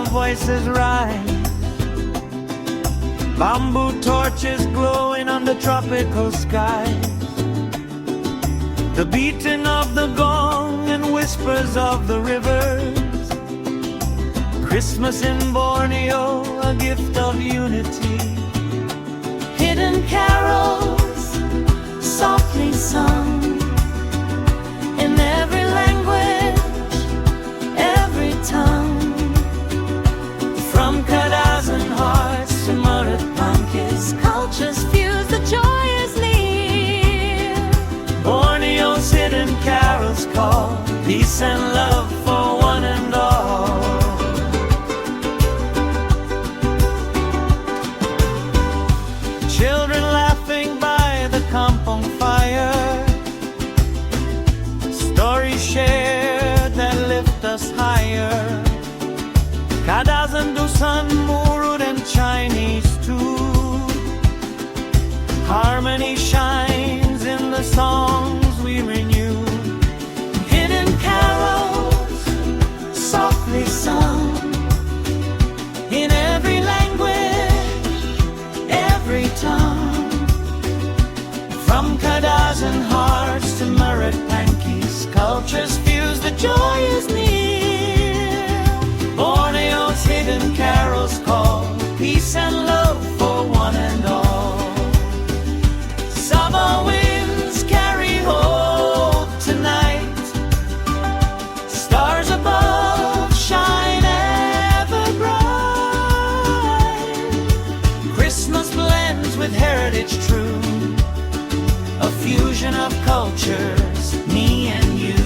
voices rise. Bamboo torches glowing under tropical skies. The beating of the gong and whispers of the rivers. Christmas in Borneo, a gift of unity. Hidden carols, softly sung, in every language, every tongue. From Kadazan hearts to Murut pangkis, cultures fuse, the joy is near. Borneo's hidden carols call peace and love for one and all. Children laughing by the kampung fire, stories shared that lift us higher. Kadazan, Dusun, Murut and Chinese too. Harmony shines in the songs we renew. Hidden carols, softly sung, in every language, every tongue. From Kadazan hearts to Murut pangkis, cultures fuse, the joy is near. Borneo's hidden carols call peace and love for one and all. Sabah winds carry hope tonight. Stars above shine ever bright. Christmas blends with heritage true, a fusion of cultures, me and you.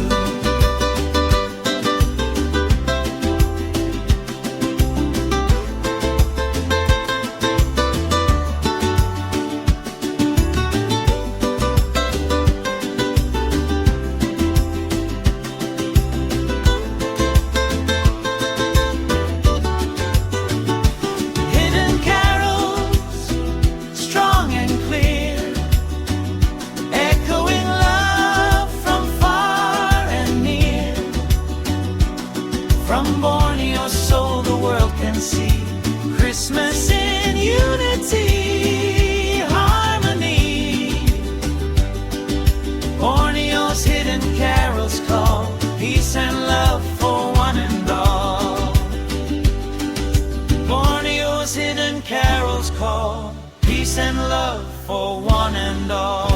Hidden carols, strong and clear, echoing love from far and near. From Borneo so the world can see Christmas in unity, harmony. Borneo's hidden carols call peace and love for one and all. Borneo's hidden carols call peace and love for one and all.